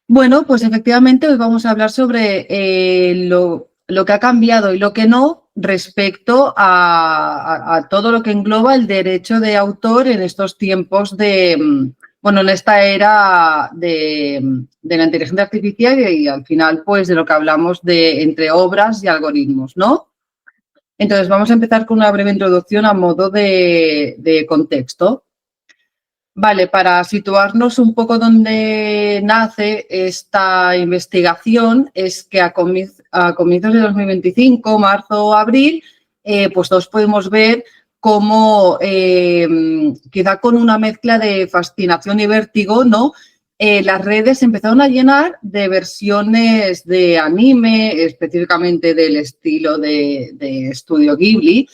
Bueno, pues efectivamente hoy vamos a hablar sobre lo que ha cambiado y lo que no respecto a todo lo que engloba el derecho de autor en estos tiempos bueno, en esta era de la inteligencia artificial y al final, pues, de lo que hablamos de entre obras y algoritmos, ¿no? Entonces, vamos a empezar con una breve introducción a modo de contexto. Vale, para situarnos un poco donde nace esta investigación es que a comienzos de 2025, marzo o abril, pues todos podemos ver cómo, quizá con una mezcla de fascinación y vértigo, ¿no? Las redes empezaron a llenar de versiones de anime, específicamente del estilo de Estudio Ghibli,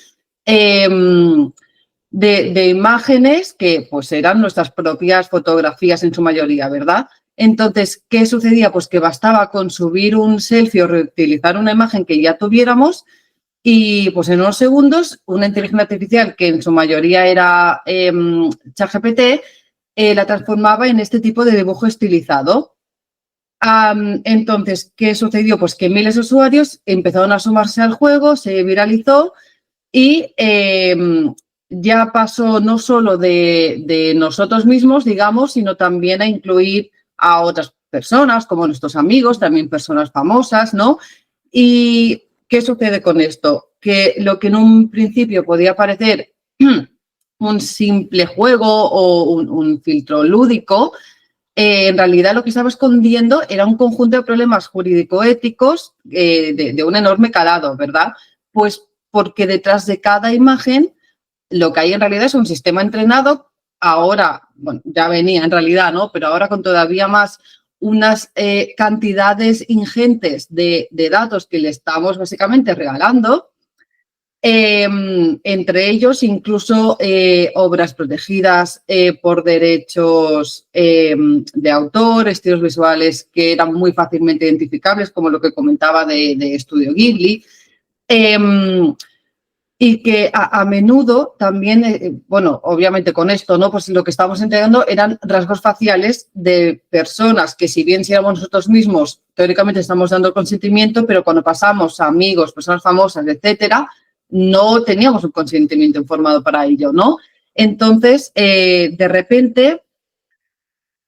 de imágenes que pues eran nuestras propias fotografías en su mayoría, ¿verdad? Entonces, ¿qué sucedía? Pues que bastaba con subir un selfie o reutilizar una imagen que ya tuviéramos y pues en unos segundos una inteligencia artificial que en su mayoría era ChatGPT la transformaba en este tipo de dibujo estilizado. Entonces, ¿qué sucedió? Pues que miles de usuarios empezaron a sumarse al juego, se viralizó y ya pasó no solo de nosotros mismos, digamos, sino también a incluir a otras personas, como nuestros amigos, también personas famosas, ¿no? ¿Y qué sucede con esto? Que lo que en un principio podía parecer un simple juego o un filtro lúdico, en realidad lo que estaba escondiendo era un conjunto de problemas jurídico-éticos de un enorme calado, ¿verdad? Pues porque detrás de cada imagen lo que hay en realidad es un sistema entrenado, ahora, bueno, ya venía en realidad, ¿no? Pero ahora con todavía más unas cantidades ingentes de datos que le estamos básicamente regalando, entre ellos incluso obras protegidas por derechos de autor, estilos visuales que eran muy fácilmente identificables, como lo que comentaba de Estudio Ghibli. Y que a menudo también, bueno, obviamente con esto, ¿no? Pues lo que estábamos entregando eran rasgos faciales de personas que, si bien si éramos nosotros mismos, teóricamente estamos dando consentimiento, pero cuando pasamos a amigos, personas famosas, etcétera, no teníamos un consentimiento informado para ello, ¿no? Entonces, de repente,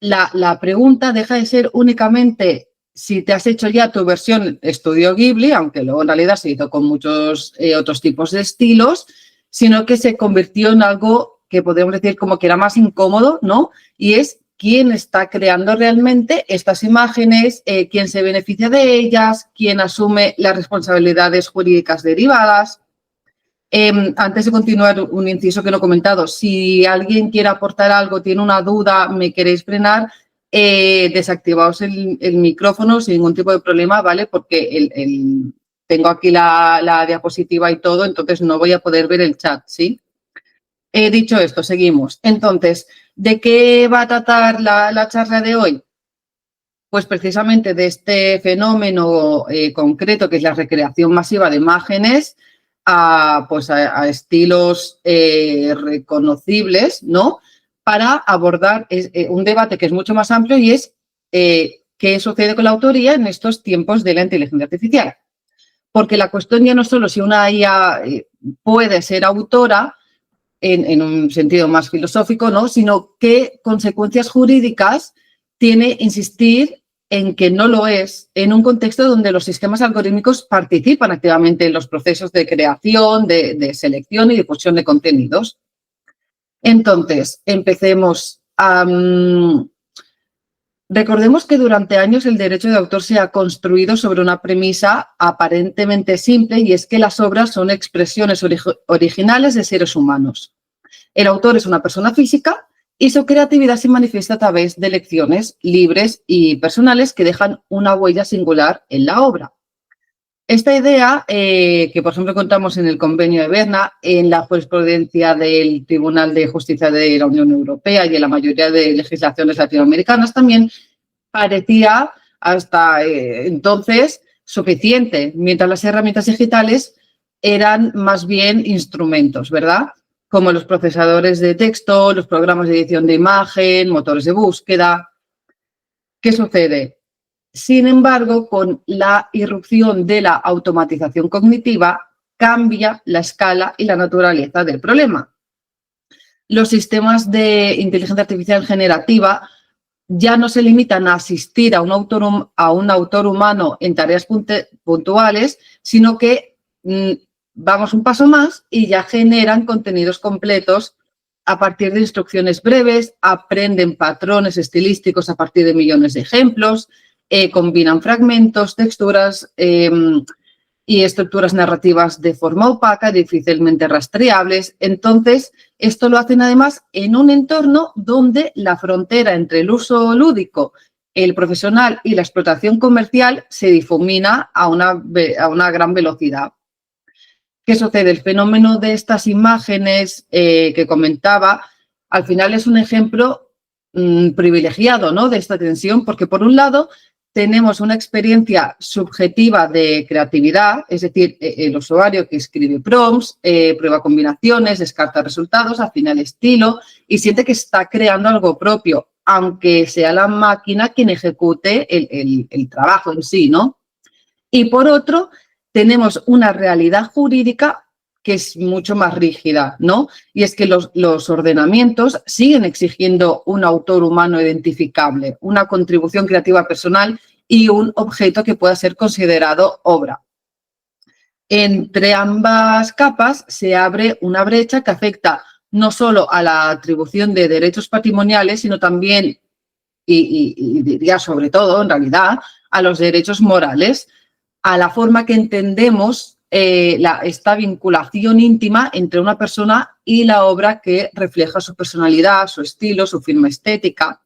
la pregunta deja de ser únicamente si te has hecho ya tu versión Estudio Ghibli, aunque luego en realidad se hizo con muchos otros tipos de estilos, sino que se convirtió en algo que podríamos decir como que era más incómodo, ¿no? Y es quién está creando realmente estas imágenes, quién se beneficia de ellas, quién asume las responsabilidades jurídicas derivadas. Antes de continuar, un inciso que no he comentado. Si alguien quiere aportar algo, tiene una duda, me queréis frenar, desactivaos el micrófono sin ningún tipo de problema, ¿vale? Porque tengo aquí la diapositiva y todo, entonces no voy a poder ver el chat, ¿sí? Dicho esto, seguimos. Entonces, ¿de qué va a tratar la charla de hoy? Pues precisamente de este fenómeno concreto que es la recreación masiva de imágenes a estilos reconocibles, ¿no? Para abordar un debate que es mucho más amplio y es qué sucede con la autoría en estos tiempos de la inteligencia artificial. Porque la cuestión ya no es solo si una IA puede ser autora en un sentido más filosófico, ¿no? Sino qué consecuencias jurídicas tiene insistir en que no lo es en un contexto donde los sistemas algorítmicos participan activamente en los procesos de creación, de selección y difusión de contenidos. Entonces, empecemos. Recordemos que durante años el derecho de autor se ha construido sobre una premisa aparentemente simple y es que las obras son expresiones originales de seres humanos. El autor es una persona física y su creatividad se manifiesta a través de elecciones libres y personales que dejan una huella singular en la obra. Esta idea, que por ejemplo encontramos en el Convenio de Berna, en la jurisprudencia del Tribunal de Justicia de la Unión Europea y en la mayoría de legislaciones latinoamericanas, también parecía hasta entonces suficiente, mientras las herramientas digitales eran más bien instrumentos, ¿verdad? Como los procesadores de texto, los programas de edición de imagen, motores de búsqueda. ¿Qué sucede? Sin embargo, con la irrupción de la automatización cognitiva, cambia la escala y la naturaleza del problema. Los sistemas de inteligencia artificial generativa ya no se limitan a asistir a un autor humano en tareas puntuales, sino que vamos un paso más y ya generan contenidos completos a partir de instrucciones breves, aprenden patrones estilísticos a partir de millones de ejemplos, combinan fragmentos, texturas y estructuras narrativas de forma opaca, difícilmente rastreables. Entonces, esto lo hacen además en un entorno donde la frontera entre el uso lúdico, el profesional y la explotación comercial se difumina a una gran velocidad. ¿Qué sucede? El fenómeno de estas imágenes que comentaba, al final es un ejemplo privilegiado, ¿no?, de esta tensión, porque por un lado tenemos una experiencia subjetiva de creatividad, es decir, el usuario que escribe prompts, prueba combinaciones, descarta resultados, afina el estilo y siente que está creando algo propio, aunque sea la máquina quien ejecute el trabajo en sí, ¿no? Y por otro, tenemos una realidad jurídica que es mucho más rígida, ¿no? Y es que los ordenamientos siguen exigiendo un autor humano identificable, una contribución creativa personal y un objeto que pueda ser considerado obra. Entre ambas capas se abre una brecha que afecta no solo a la atribución de derechos patrimoniales, sino también, y diría sobre todo, en realidad, a los derechos morales, a la forma que entendemos esta vinculación íntima entre una persona y la obra que refleja su personalidad, su estilo, su firma estética.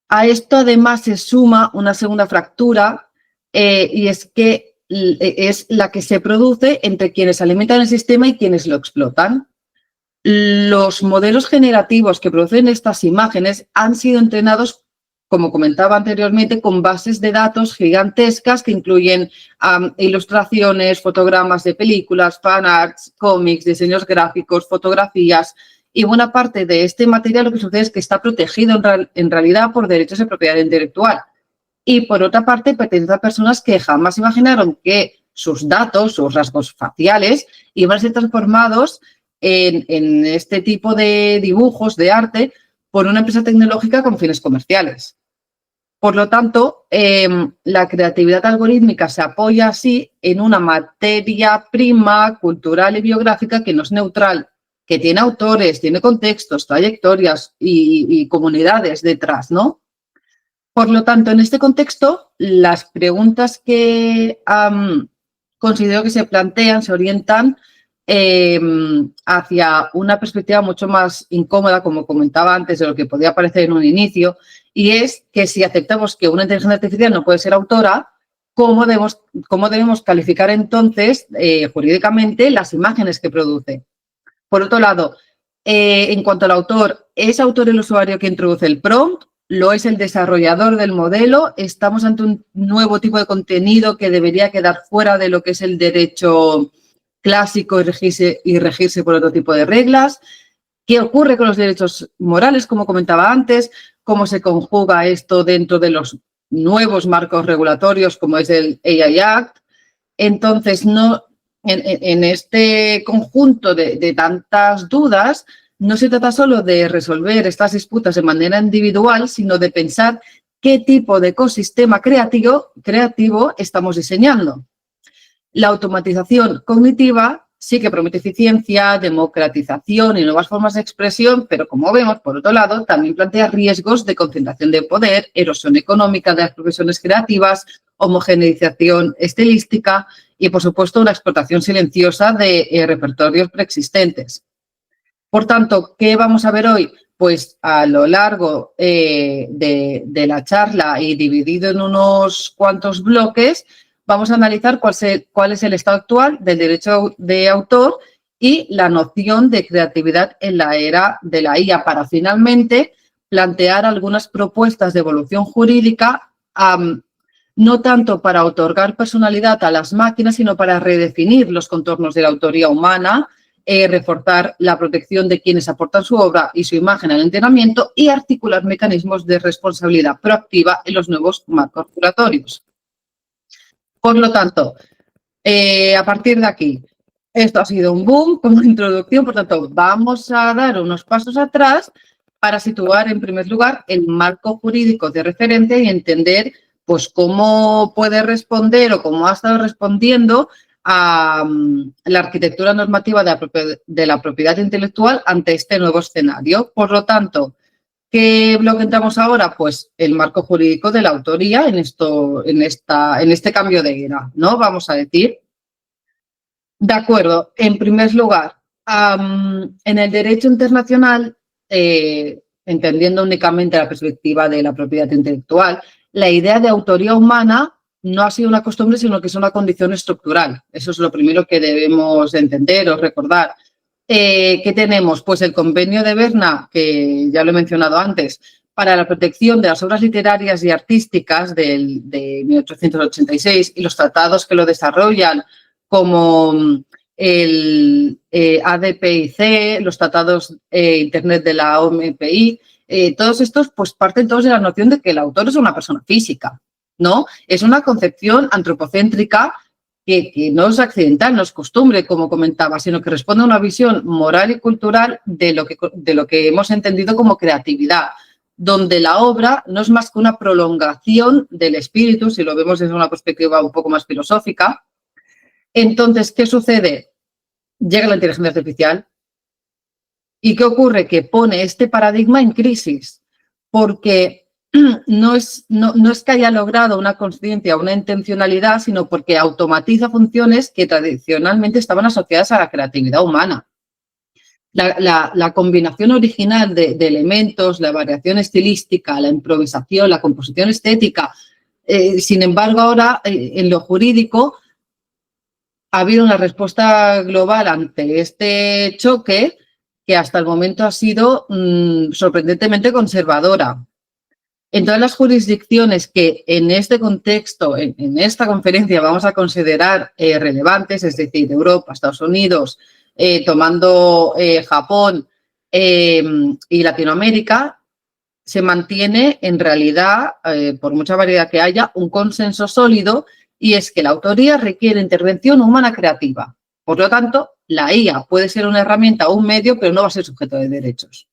A esto además se suma una segunda fractura y es que es la que se produce entre quienes alimentan el sistema y quienes lo explotan. Los modelos generativos que producen estas imágenes han sido entrenados, como comentaba anteriormente, con bases de datos gigantescas que incluyen ilustraciones, fotogramas de películas, fanarts, cómics, diseños gráficos, fotografías. Y buena parte de este material lo que sucede es que está protegido en realidad por derechos de propiedad intelectual. Y por otra parte, pertenece a personas que jamás imaginaron que sus datos, sus rasgos faciales, iban a ser transformados en este tipo de dibujos, de arte, por una empresa tecnológica con fines comerciales. Por lo tanto, la creatividad algorítmica se apoya así en una materia prima cultural y biográfica que no es neutral, que tiene autores, tiene contextos, trayectorias y comunidades detrás, ¿no? Por lo tanto, en este contexto, las preguntas que considero que se plantean se orientan hacia una perspectiva mucho más incómoda, como comentaba antes, de lo que podía parecer en un inicio, y es que si aceptamos que una inteligencia artificial no puede ser autora, ¿cómo debemos calificar entonces jurídicamente las imágenes que produce? Por otro lado, en cuanto al autor, ¿es autor el usuario que introduce el prompt? ¿Lo es el desarrollador del modelo? ¿Estamos ante un nuevo tipo de contenido que debería quedar fuera de lo que es el derecho clásico y regirse por otro tipo de reglas? ¿Qué ocurre con los derechos morales, como comentaba antes? ¿Cómo se conjuga esto dentro de los nuevos marcos regulatorios, como es el AI Act? Entonces, en este conjunto de tantas dudas, no se trata solo de resolver estas disputas de manera individual, sino de pensar qué tipo de ecosistema creativo estamos diseñando. La automatización cognitiva sí que promete eficiencia, democratización y nuevas formas de expresión, pero como vemos, por otro lado, también plantea riesgos de concentración de poder, erosión económica de las profesiones creativas, homogeneización estilística y, por supuesto, una explotación silenciosa de repertorios preexistentes. Por tanto, ¿qué vamos a ver hoy? Pues a lo largo de la charla y dividido en unos cuantos bloques, vamos a analizar cuál es el estado actual del derecho de autor y la noción de creatividad en la era de la IA, para finalmente plantear algunas propuestas de evolución jurídica, no tanto para otorgar personalidad a las máquinas, sino para redefinir los contornos de la autoría humana reforzar la protección de quienes aportan su obra y su imagen al entrenamiento y articular mecanismos de responsabilidad proactiva en los nuevos marcos curatorios. Por lo tanto, a partir de aquí, esto ha sido un boom como introducción, por tanto, vamos a dar unos pasos atrás para situar en primer lugar el marco jurídico de referencia y entender pues cómo puede responder o cómo ha estado respondiendo a la arquitectura normativa de la propiedad intelectual ante este nuevo escenario. Por lo tanto, ¿qué bloque entramos ahora? Pues el marco jurídico de la autoría en este cambio de era, ¿no? Vamos a decir. De acuerdo. En primer lugar, en el derecho internacional, entendiendo únicamente la perspectiva de la propiedad intelectual, la idea de autoría humana no ha sido una costumbre, sino que es una condición estructural. Eso es lo primero que debemos entender o recordar. ¿Qué tenemos? Pues el Convenio de Berna, que ya lo he mencionado antes, para la protección de las obras literarias y artísticas de 1886 y los tratados que lo desarrollan, como el ADPIC, los tratados Internet de la OMPI, todos estos pues parten todos de la noción de que el autor es una persona física, ¿no? Es una concepción antropocéntrica que no es accidental, no es costumbre, como comentaba, sino que responde a una visión moral y cultural de lo que hemos entendido como creatividad, donde la obra no es más que una prolongación del espíritu, si lo vemos desde una perspectiva un poco más filosófica. Entonces, ¿qué sucede? Llega la inteligencia artificial y ¿qué ocurre? Que pone este paradigma en crisis, porque no es que haya logrado una consciencia, una intencionalidad, sino porque automatiza funciones que tradicionalmente estaban asociadas a la creatividad humana. La combinación original de elementos, la variación estilística, la improvisación, la composición estética, sin embargo, ahora en lo jurídico ha habido una respuesta global ante este choque que hasta el momento ha sido sorprendentemente conservadora. En todas las jurisdicciones que en este contexto, en esta conferencia vamos a considerar relevantes, es decir, Europa, Estados Unidos, tomando Japón y Latinoamérica, se mantiene en realidad, por mucha variedad que haya, un consenso sólido, y es que la autoría requiere intervención humana creativa. Por lo tanto, la IA puede ser una herramienta o un medio, pero no va a ser sujeto de derechos.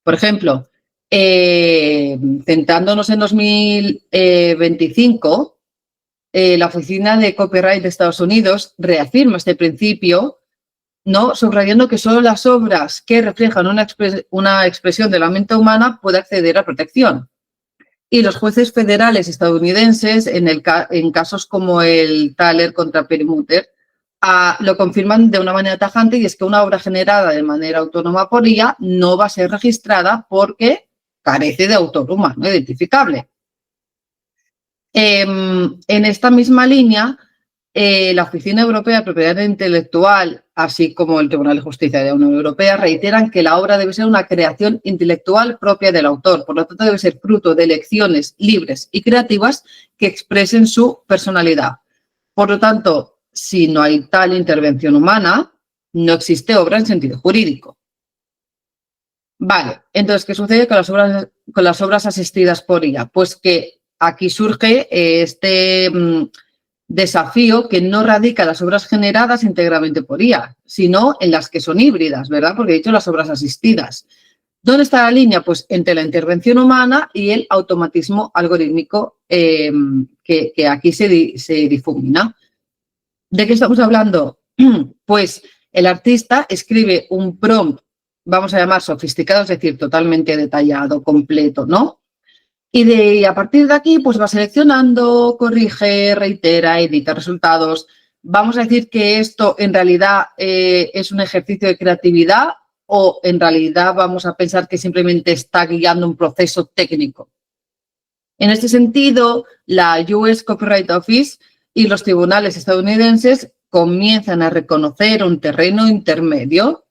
Por ejemplo, centrándonos en 2025, la Oficina de Copyright de Estados Unidos reafirma este principio, ¿no? Subrayando que solo las obras que reflejan una expresión de la mente humana pueden acceder a protección. Y los jueces federales estadounidenses, en casos como el Thaler contra Perlmutter, lo confirman de una manera tajante, y es que una obra generada de manera autónoma por IA no va a ser registrada porque carece de autor humano identificable. En esta misma línea, la Oficina Europea de Propiedad Intelectual, así como el Tribunal de Justicia de la Unión Europea, reiteran que la obra debe ser una creación intelectual propia del autor, por lo tanto debe ser fruto de elecciones libres y creativas que expresen su personalidad. Por lo tanto, si no hay tal intervención humana, no existe obra en sentido jurídico. Vale, entonces, ¿qué sucede con las obras asistidas por IA? Pues que aquí surge este desafío que no radica en las obras generadas íntegramente por IA, sino en las que son híbridas, ¿verdad? Porque he dicho las obras asistidas. ¿Dónde está la línea? Pues entre la intervención humana y el automatismo algorítmico que aquí se difumina. ¿De qué estamos hablando? Pues el artista escribe un prompt, vamos a llamar sofisticado, es decir, totalmente detallado, completo, ¿no? Y a partir de aquí, pues va seleccionando, corrige, reitera, edita resultados. Vamos a decir que esto en realidad es un ejercicio de creatividad, o en realidad vamos a pensar que simplemente está guiando un proceso técnico. En este sentido, la US Copyright Office y los tribunales estadounidenses comienzan a reconocer un terreno intermedio.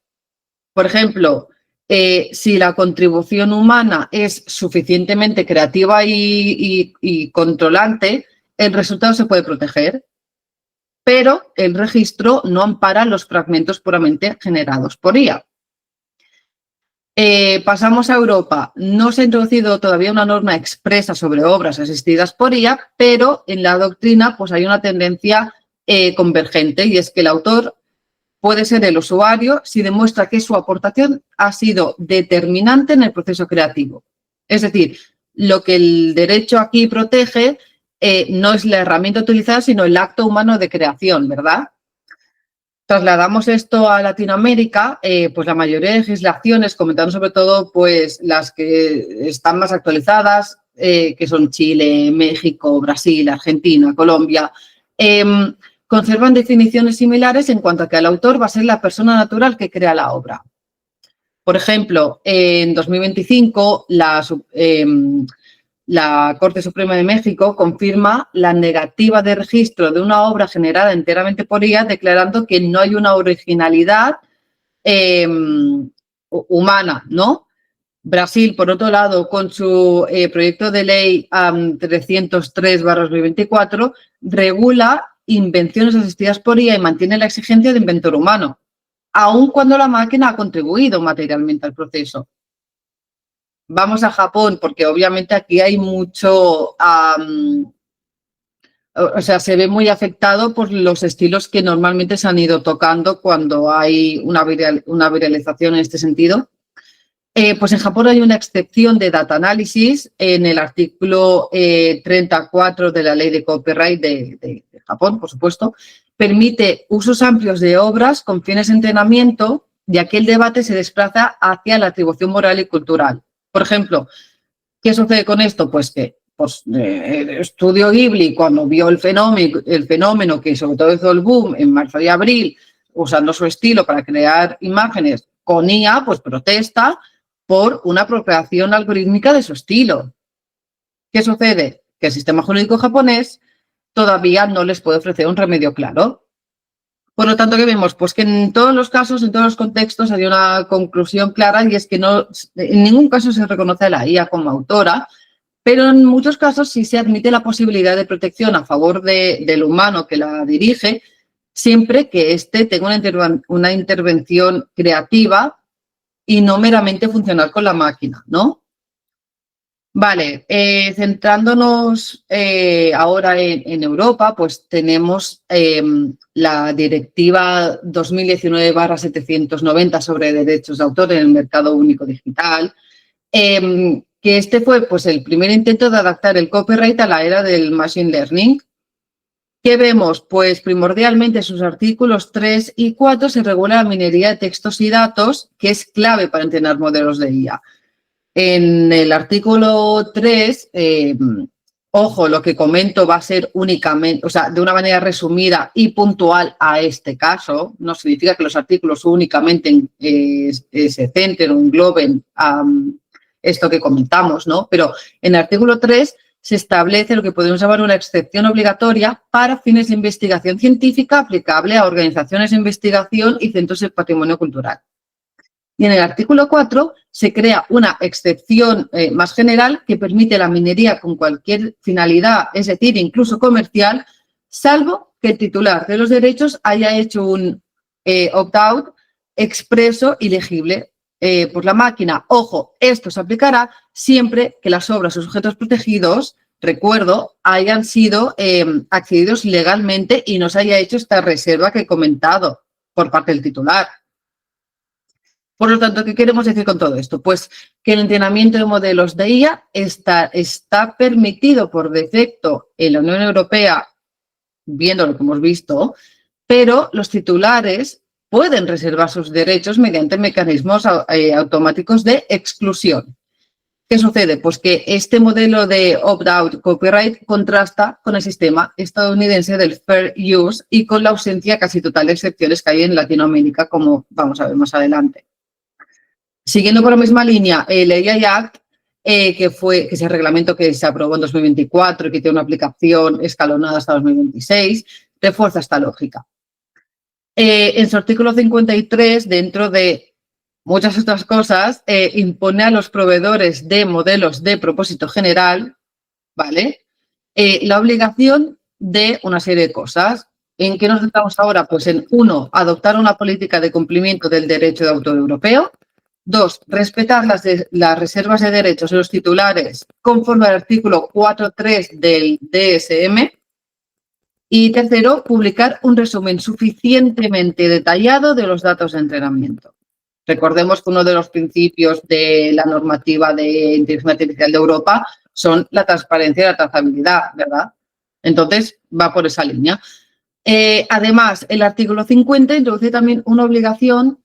Por ejemplo, si la contribución humana es suficientemente creativa y controlante, el resultado se puede proteger. pero el registro no ampara los fragmentos puramente generados por IA. Pasamos a Europa. No se ha introducido todavía una norma expresa sobre obras asistidas por IA, pero en la doctrina pues, hay una tendencia convergente, y es que el autor puede ser el usuario si demuestra que su aportación ha sido determinante en el proceso creativo. Es decir, lo que el derecho aquí protege no es la herramienta utilizada, sino el acto humano de creación, ¿verdad? Trasladamos esto a Latinoamérica, pues la mayoría de legislaciones, comentando sobre todo pues las que están más actualizadas, que son Chile, México, Brasil, Argentina, Colombia, conservan definiciones similares en cuanto a que el autor va a ser la persona natural que crea la obra. Por ejemplo, en 2025 la Corte Suprema de México confirma la negativa de registro de una obra generada enteramente por IA, declarando que no hay una originalidad humana, ¿no? Brasil, por otro lado, con su proyecto de ley 303/2024, regula invenciones asistidas por IA y mantiene la exigencia de inventor humano, aun cuando la máquina ha contribuido materialmente al proceso. Vamos a Japón, porque obviamente aquí hay mucho, o sea, se ve muy afectado por los estilos que normalmente se han ido tocando cuando hay una viralización en este sentido. Pues en Japón hay una excepción de data análisis en el artículo 34 de la ley de copyright de Japón, por supuesto, permite usos amplios de obras con fines de entrenamiento, y aquí el debate se desplaza hacia la atribución moral y cultural. Por ejemplo, ¿qué sucede con esto? Pues que el estudio Ghibli, cuando vio el fenómeno que sobre todo hizo el boom en marzo y abril, usando su estilo para crear imágenes con IA, pues protesta por una apropiación algorítmica de su estilo. ¿Qué sucede? Que el sistema jurídico japonés todavía no les puede ofrecer un remedio claro. Por lo tanto, ¿qué vemos? Pues que en todos los casos, en todos los contextos, hay una conclusión clara, y es que no, en ningún caso se reconoce a la IA como autora, pero en muchos casos sí se admite la posibilidad de protección a favor del humano que la dirige, siempre que éste tenga una intervención creativa y no meramente funcionar con la máquina, ¿no? Vale, centrándonos ahora en Europa, pues tenemos la Directiva 2019/790 sobre derechos de autor en el mercado único digital, que este fue pues, el primer intento de adaptar el copyright a la era del machine learning. ¿Qué vemos? Pues primordialmente en sus artículos 3 y 4 se regula la minería de textos y datos, que es clave para entrenar modelos de IA. En el artículo 3, ojo, lo que comento va a ser únicamente, o sea, de una manera resumida y puntual a este caso. No significa que los artículos únicamente se centren o engloben esto que comentamos, ¿no? Pero en el artículo 3 se establece lo que podemos llamar una excepción obligatoria para fines de investigación científica aplicable a organizaciones de investigación y centros de patrimonio cultural. Y en el artículo 4 se crea una excepción más general que permite la minería con cualquier finalidad, es decir, incluso comercial, salvo que el titular de los derechos haya hecho un opt-out expreso y legible por la máquina. Ojo, esto se aplicará siempre que las obras o sujetos protegidos, recuerdo, hayan sido accedidos legalmente y no se haya hecho esta reserva que he comentado por parte del titular. Por lo tanto, ¿qué queremos decir con todo esto? Pues que el entrenamiento de modelos de IA está permitido por defecto en la Unión Europea, viendo lo que hemos visto, pero los titulares pueden reservar sus derechos mediante mecanismos automáticos de exclusión. ¿Qué sucede? Pues que este modelo de opt-out copyright contrasta con el sistema estadounidense del fair use y con la ausencia casi total de excepciones que hay en Latinoamérica, como vamos a ver más adelante. Siguiendo por la misma línea, el AI Act, que es el reglamento que se aprobó en 2024 y que tiene una aplicación escalonada hasta 2026, refuerza esta lógica. En su artículo 53, dentro de muchas otras cosas, impone a los proveedores de modelos de propósito general, ¿vale?, la obligación de una serie de cosas. ¿En qué nos centramos ahora? Pues en 1, adoptar una política de cumplimiento del derecho de autor europeo. 2, respetar las reservas de derechos de los titulares conforme al artículo 4.3 del DSM. Y 3, publicar un resumen suficientemente detallado de los datos de entrenamiento. Recordemos que uno de los principios de la normativa de inteligencia artificial de Europa son la transparencia y la trazabilidad, ¿verdad? Entonces, va por esa línea. Además, el artículo 50 introduce también una obligación,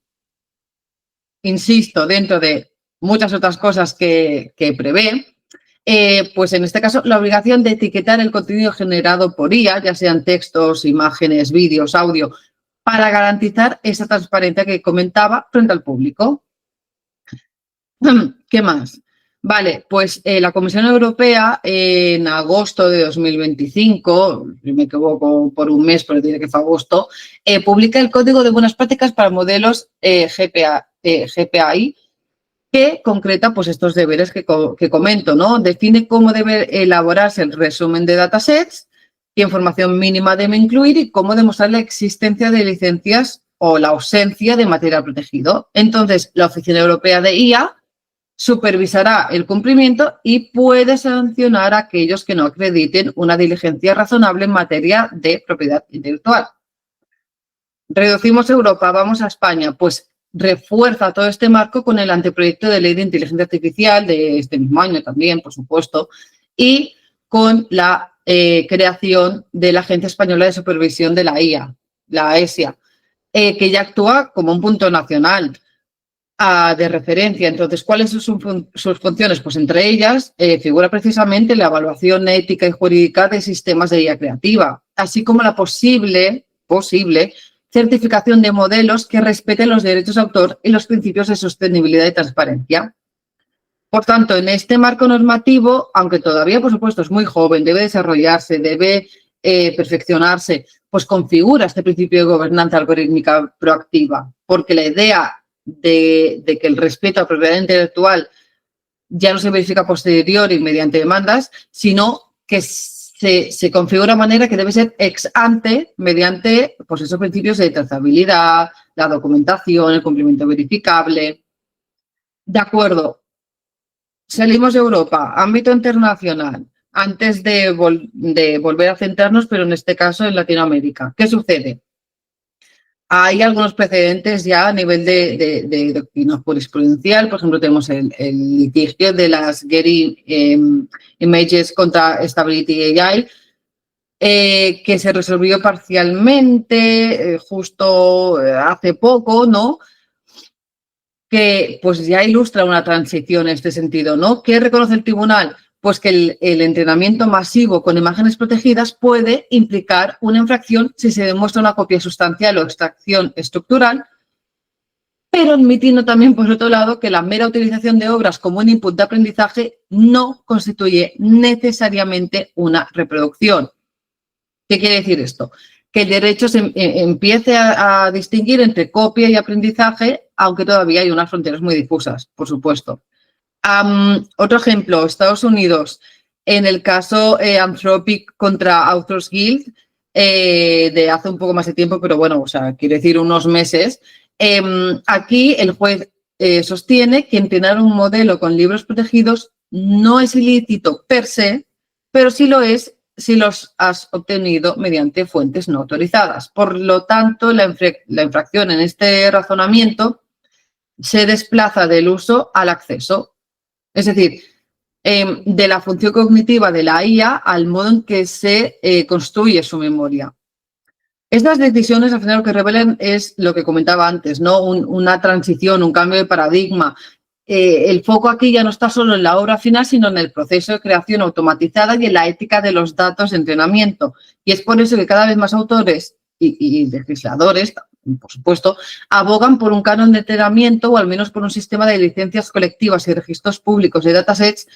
insisto, dentro de muchas otras cosas que prevé, pues en este caso la obligación de etiquetar el contenido generado por IA, ya sean textos, imágenes, vídeos, audio, para garantizar esa transparencia que comentaba frente al público. ¿Qué más? Vale, pues la Comisión Europea en agosto de 2025, si me equivoco por un mes, pero diré que fue agosto, publica el Código de Buenas Prácticas para modelos GPAI, que concreta pues, estos deberes que comento, ¿no? Define cómo debe elaborarse el resumen de datasets, qué información mínima debe incluir y cómo demostrar la existencia de licencias o la ausencia de material protegido. Entonces, la Oficina Europea de IA supervisará el cumplimiento y puede sancionar a aquellos que no acrediten una diligencia razonable en materia de propiedad intelectual. Reducimos Europa, vamos a España, pues refuerza todo este marco con el anteproyecto de ley de inteligencia artificial de este mismo año también, por supuesto, y con la creación de la Agencia Española de Supervisión de la IA, la ESIA, que ya actúa como un punto nacional de referencia. Entonces, ¿cuáles son sus funciones? Pues entre ellas figura precisamente la evaluación ética y jurídica de sistemas de IA creativa, así como la posible certificación de modelos que respeten los derechos de autor y los principios de sostenibilidad y transparencia. Por tanto, en este marco normativo, aunque todavía, por supuesto, es muy joven, debe desarrollarse, debe perfeccionarse, pues configura este principio de gobernanza algorítmica proactiva, porque la idea de que el respeto a la propiedad intelectual ya no se verifica posterior y mediante demandas, sino que se configura de manera que debe ser ex ante mediante pues, esos principios de trazabilidad, la documentación, el cumplimiento verificable. De acuerdo, salimos de Europa, ámbito internacional, antes de volver a centrarnos, pero en este caso en Latinoamérica. ¿Qué sucede? Hay algunos precedentes ya a nivel de doctrina jurisprudencial. Por ejemplo, tenemos el litigio de las Getty Images contra Stability AI, que se resolvió parcialmente justo hace poco, ¿no? Que pues ya ilustra una transición en este sentido, ¿no? ¿Qué reconoce el tribunal? Pues que el entrenamiento masivo con imágenes protegidas puede implicar una infracción si se demuestra una copia sustancial o extracción estructural, pero admitiendo también, por otro lado, que la mera utilización de obras como un input de aprendizaje no constituye necesariamente una reproducción. ¿Qué quiere decir esto? Que el derecho se empiece a distinguir entre copia y aprendizaje, aunque todavía hay unas fronteras muy difusas, por supuesto. Otro ejemplo, Estados Unidos, en el caso Anthropic contra Authors Guild, de hace un poco más de tiempo, pero bueno, o sea, quiero decir unos meses, aquí el juez sostiene que entrenar un modelo con libros protegidos no es ilícito per se, pero sí lo es si los has obtenido mediante fuentes no autorizadas. Por lo tanto, la infracción en este razonamiento se desplaza del uso al acceso. Es decir, de la función cognitiva de la IA al modo en que se construye su memoria. Estas decisiones al final lo que revelan es lo que comentaba antes, ¿no? Una transición, un cambio de paradigma. El foco aquí ya no está solo en la obra final, sino en el proceso de creación automatizada y en la ética de los datos de entrenamiento. Y es por eso que cada vez más autores y legisladores, por supuesto, abogan por un canon de entrenamiento o al menos por un sistema de licencias colectivas y registros públicos de datasets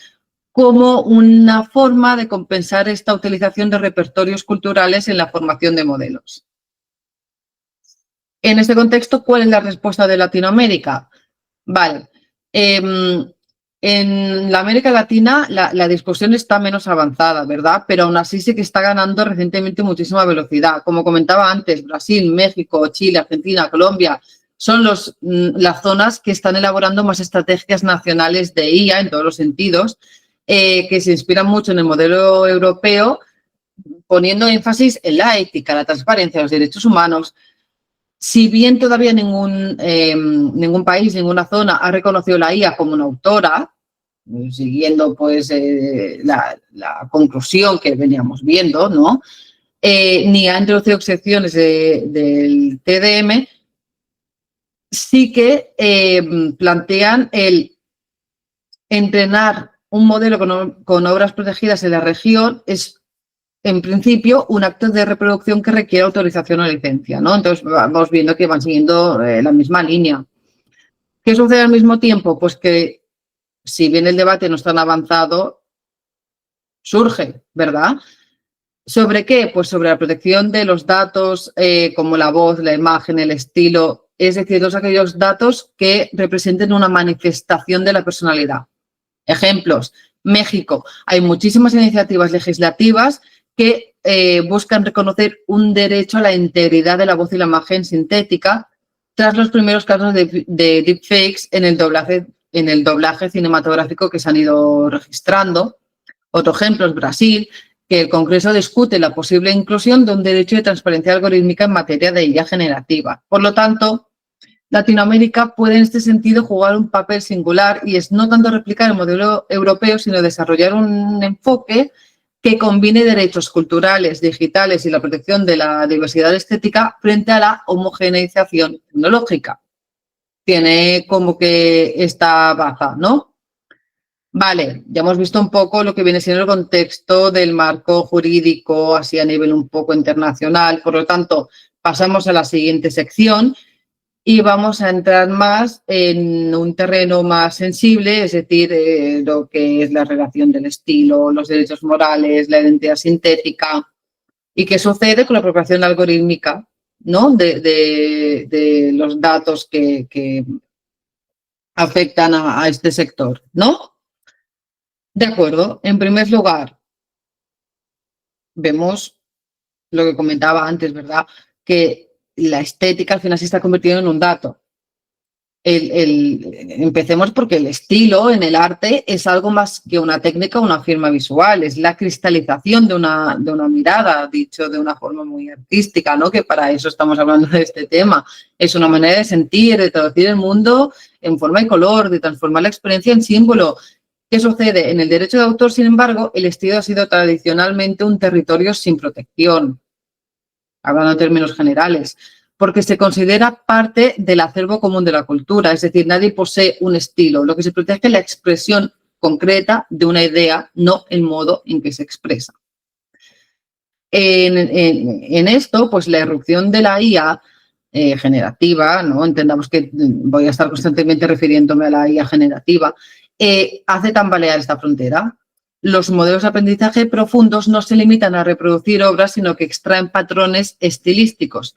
como una forma de compensar esta utilización de repertorios culturales en la formación de modelos. En este contexto, ¿cuál es la respuesta de Latinoamérica? Vale. En En la América Latina la discusión está menos avanzada, ¿verdad? Pero aún así sí que está ganando recientemente muchísima velocidad. Como comentaba antes, Brasil, México, Chile, Argentina, Colombia son las zonas que están elaborando más estrategias nacionales de IA en todos los sentidos, que se inspiran mucho en el modelo europeo, poniendo énfasis en la ética, la transparencia, los derechos humanos. Si bien todavía ningún país, ninguna zona ha reconocido la IA como una autora, siguiendo pues la conclusión que veníamos viendo, ¿no? Ni ha introducido excepciones del TDM, sí que plantean el entrenar un modelo con obras protegidas en la región es, en principio, un acto de reproducción que requiere autorización o licencia, ¿no? Entonces, vamos viendo que van siguiendo la misma línea. ¿Qué sucede al mismo tiempo? Pues que, si bien el debate no es tan avanzado, surge, ¿verdad? ¿Sobre qué? Pues sobre la protección de los datos como la voz, la imagen, el estilo, es decir, todos aquellos datos que representen una manifestación de la personalidad. Ejemplos, México. Hay muchísimas iniciativas legislativas que buscan reconocer un derecho a la integridad de la voz y la imagen sintética tras los primeros casos de deepfakes en el doblaje cinematográfico que se han ido registrando. Otro ejemplo es Brasil, que el Congreso discute la posible inclusión de un derecho de transparencia algorítmica en materia de IA generativa. Por lo tanto, Latinoamérica puede en este sentido jugar un papel singular y es no tanto replicar el modelo europeo, sino desarrollar un enfoque que combine derechos culturales, digitales y la protección de la diversidad estética frente a la homogeneización tecnológica. Tiene como que esta baza, ¿no? Vale, ya hemos visto un poco lo que viene siendo el contexto del marco jurídico, así a nivel un poco internacional. Por lo tanto, pasamos a la siguiente sección y vamos a entrar más en un terreno más sensible, es decir, lo que es la relación del estilo, los derechos morales, la identidad sintética y qué sucede con la apropiación algorítmica, ¿no? de los datos que afectan a este sector, ¿no? De acuerdo. En primer lugar, vemos lo que comentaba antes, ¿verdad? Que la estética al final se está convirtiendo en un dato. Empecemos porque el estilo en el arte es algo más que una técnica o una firma visual, es la cristalización de una mirada, dicho de una forma muy artística, ¿no? Que para eso estamos hablando de este tema. Es una manera de sentir, de traducir el mundo en forma y color, de transformar la experiencia en símbolo. ¿Qué sucede? En el derecho de autor, sin embargo, el estilo ha sido tradicionalmente un territorio sin protección, hablando en términos generales, porque se considera parte del acervo común de la cultura, es decir, nadie posee un estilo, lo que se protege es la expresión concreta de una idea, no el modo en que se expresa. En esto, pues la irrupción de la IA generativa, ¿no? Entendamos que voy a estar constantemente refiriéndome a la IA generativa, hace tambalear esta frontera. Los modelos de aprendizaje profundos no se limitan a reproducir obras, sino que extraen patrones estilísticos.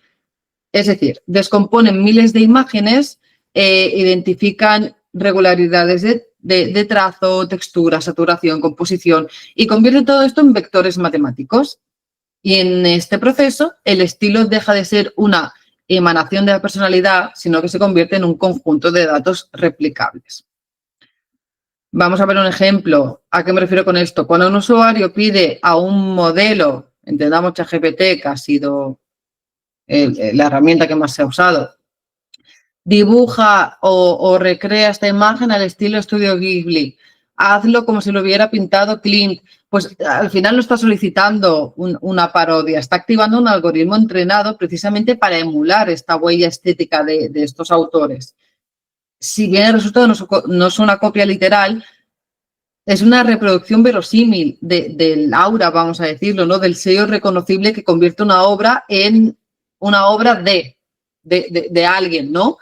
Es decir, descomponen miles de imágenes, identifican regularidades de trazo, textura, saturación, composición y convierten todo esto en vectores matemáticos. Y en este proceso, el estilo deja de ser una emanación de la personalidad, sino que se convierte en un conjunto de datos replicables. Vamos a ver un ejemplo. ¿A qué me refiero con esto? Cuando un usuario pide a un modelo, entendamos ChatGPT, que ha sido la herramienta que más se ha usado, dibuja o recrea esta imagen al estilo Estudio Ghibli, hazlo como si lo hubiera pintado Klimt, pues al final no está solicitando una parodia, está activando un algoritmo entrenado precisamente para emular esta huella estética de estos autores. Si bien el resultado no es una copia literal, es una reproducción verosímil del aura, vamos a decirlo, ¿no? Del sello reconocible que convierte una obra en una obra de alguien, ¿no?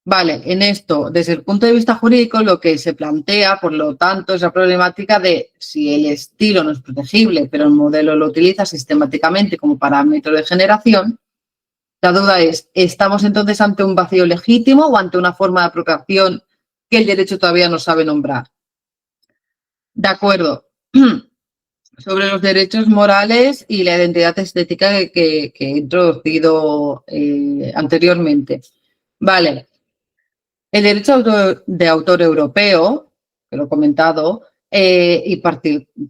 Vale, en esto, desde el punto de vista jurídico, lo que se plantea, por lo tanto, es la problemática de si el estilo no es protegible, pero el modelo lo utiliza sistemáticamente como parámetro de generación. La duda es, ¿estamos entonces ante un vacío legítimo o ante una forma de apropiación que el derecho todavía no sabe nombrar. De acuerdo. Sobre los derechos morales y la identidad estética que he introducido anteriormente. Vale. El derecho de autor europeo, que lo he comentado, y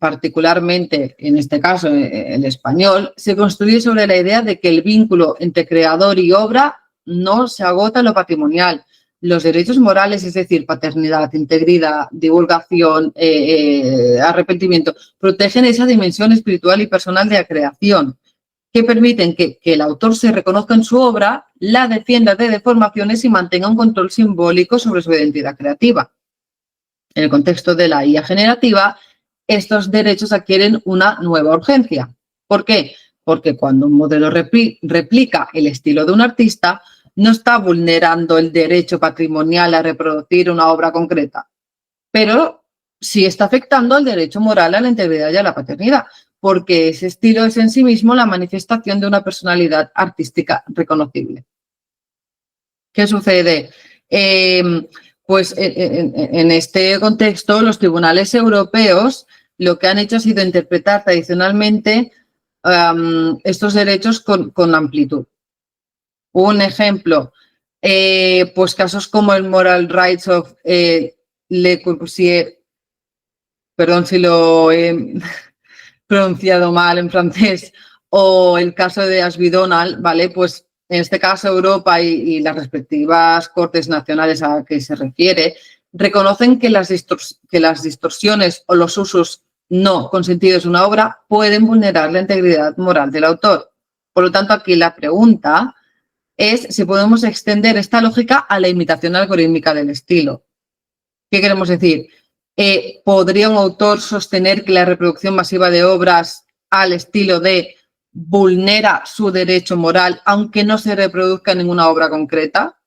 particularmente en este caso el español, se construye sobre la idea de que el vínculo entre creador y obra no se agota en lo patrimonial. Los derechos morales, es decir, paternidad, integridad, divulgación, arrepentimiento, protegen esa dimensión espiritual y personal de la creación, que permiten que el autor se reconozca en su obra, la defienda de deformaciones y mantenga un control simbólico sobre su identidad creativa. En el contexto de la IA generativa, estos derechos adquieren una nueva urgencia. ¿Por qué? Porque cuando un modelo replica el estilo de un artista, no está vulnerando el derecho patrimonial a reproducir una obra concreta, pero sí está afectando el derecho moral a la integridad y a la paternidad, porque ese estilo es en sí mismo la manifestación de una personalidad artística reconocible. ¿Qué sucede? Pues en este contexto, los tribunales europeos lo que han hecho ha sido interpretar tradicionalmente estos derechos con amplitud. Un ejemplo, pues casos como el Moral Rights of Le Corbusier, perdón si lo he pronunciado mal en francés, o el caso de Ashby Donald, ¿vale? Pues en este caso Europa y las respectivas cortes nacionales a que se refiere reconocen que las distorsiones o los usos no consentidos de una obra pueden vulnerar la integridad moral del autor. Por lo tanto, aquí la pregunta es si podemos extender esta lógica a la imitación algorítmica del estilo. ¿Qué queremos decir? ¿Podría un autor sostener que la reproducción masiva de obras al estilo de vulnera su derecho moral aunque no se reproduzca ninguna obra concreta?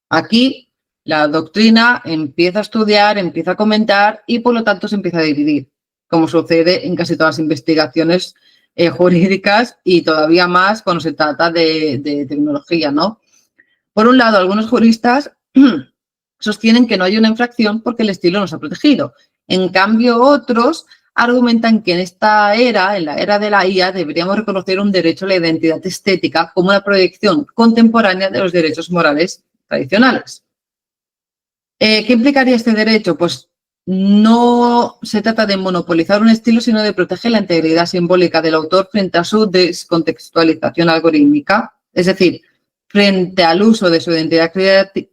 Aquí la doctrina empieza a estudiar, empieza a comentar y por lo tanto se empieza a dividir, como sucede en casi todas las investigaciones jurídicas y todavía más cuando se trata de tecnología, ¿no? Por un lado, algunos juristas sostienen que no hay una infracción porque el estilo no se ha protegido. En cambio, otros argumentan que en esta era, en la era de la IA, deberíamos reconocer un derecho a la identidad estética como una proyección contemporánea de los derechos morales tradicionales. ¿Qué implicaría este derecho? Pues no se trata de monopolizar un estilo, sino de proteger la integridad simbólica del autor frente a su descontextualización algorítmica, es decir, frente al uso de su identidad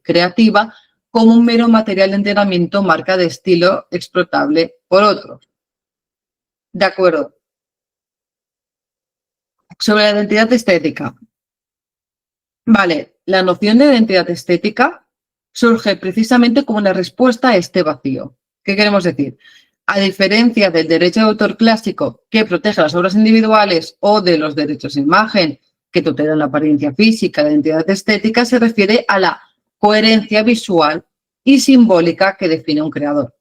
creativa como un mero material de entrenamiento, marca de estilo explotable por otros. De acuerdo. Sobre la identidad estética. Vale, la noción de identidad estética surge precisamente como una respuesta a este vacío. ¿Qué queremos decir? A diferencia del derecho de autor clásico que protege las obras individuales o de los derechos de imagen que tutelan la apariencia física, la identidad estética se refiere a la coherencia visual y simbólica que define un creador,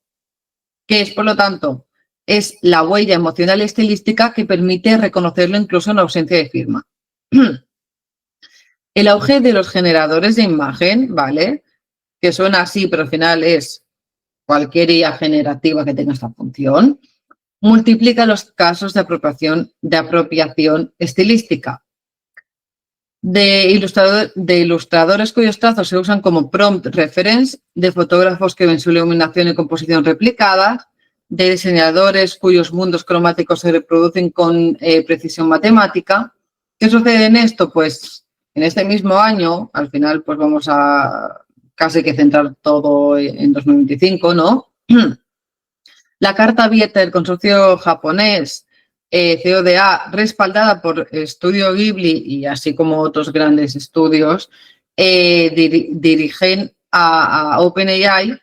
que es, por lo tanto, es la huella emocional y estilística que permite reconocerlo incluso en ausencia de firma. El auge de los generadores de imagen, ¿vale? Que suena así, pero al final es cualquier IA generativa que tenga esta función, multiplica los casos de apropiación estilística. De ilustradores cuyos trazos se usan como prompt reference, de fotógrafos que ven su iluminación y composición replicadas, de diseñadores cuyos mundos cromáticos se reproducen con precisión matemática. ¿Qué sucede en esto? Pues en este mismo año, al final pues vamos a casi que centrar todo en 2025, ¿no? La carta abierta del consorcio japonés CODA, respaldada por Estudio Ghibli y así como otros grandes estudios, dirigen a OpenAI,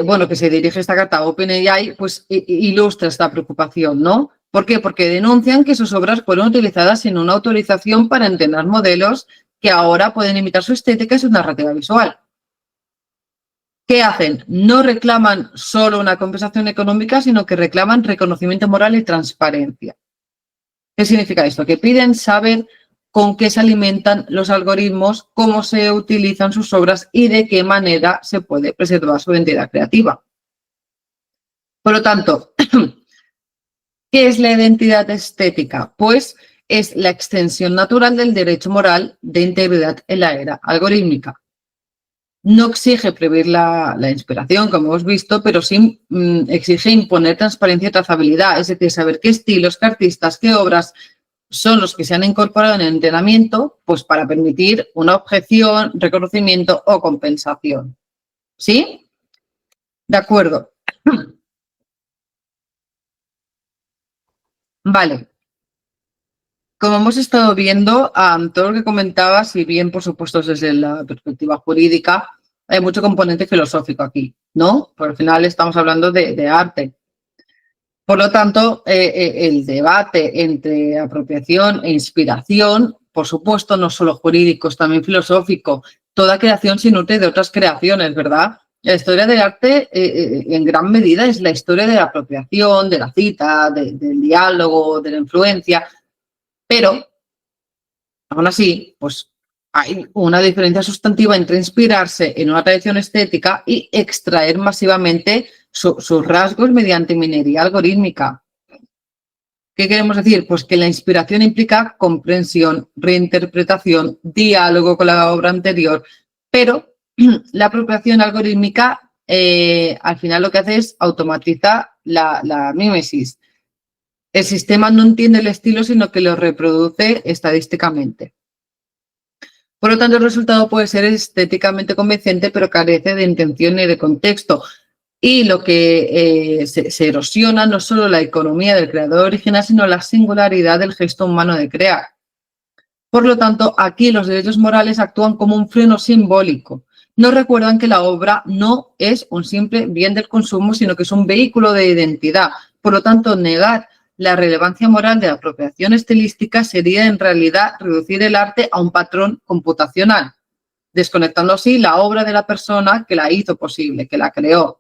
bueno, que se dirige esta carta a OpenAI, pues ilustra esta preocupación, ¿no? ¿Por qué? Porque denuncian que sus obras fueron utilizadas sin una autorización para entrenar modelos que ahora pueden imitar su estética y su narrativa visual. ¿Qué hacen? No reclaman solo una compensación económica, sino que reclaman reconocimiento moral y transparencia. ¿Qué significa esto? Que piden saber con qué se alimentan los algoritmos, cómo se utilizan sus obras y de qué manera se puede preservar su identidad creativa. Por lo tanto, ¿qué es la identidad estética? Pues es la extensión natural del derecho moral de integridad en la era algorítmica. No exige prever la inspiración, como hemos visto, pero sí exige imponer transparencia y trazabilidad, es decir, saber qué estilos, qué artistas, qué obras son los que se han incorporado en el entrenamiento, pues para permitir una objeción, reconocimiento o compensación. ¿Sí? De acuerdo. Vale. Como hemos estado viendo, todo lo que comentabas, si bien, por supuesto, desde la perspectiva jurídica, hay mucho componente filosófico aquí, ¿no? Porque al final estamos hablando de arte. Por lo tanto, el debate entre apropiación e inspiración, por supuesto, no solo jurídico, es también filosófico. Toda creación se nutre de otras creaciones, ¿verdad? La historia del arte, en gran medida, es la historia de la apropiación, de la cita, del diálogo, de la influencia. Pero, aún así, pues hay una diferencia sustantiva entre inspirarse en una tradición estética y extraer masivamente sus rasgos mediante minería algorítmica. ¿Qué queremos decir? Pues que la inspiración implica comprensión, reinterpretación, diálogo con la obra anterior, pero la apropiación algorítmica al final lo que hace es automatizar la mímesis. El sistema no entiende el estilo, sino que lo reproduce estadísticamente. Por lo tanto, el resultado puede ser estéticamente convincente, pero carece de intención y de contexto. Y lo que se erosiona no solo la economía del creador original, sino la singularidad del gesto humano de crear. Por lo tanto, aquí los derechos morales actúan como un freno simbólico. Nos recuerdan que la obra no es un simple bien del consumo, sino que es un vehículo de identidad. Por lo tanto, negar la relevancia moral de la apropiación estilística sería en realidad reducir el arte a un patrón computacional, desconectando así la obra de la persona que la hizo posible, que la creó.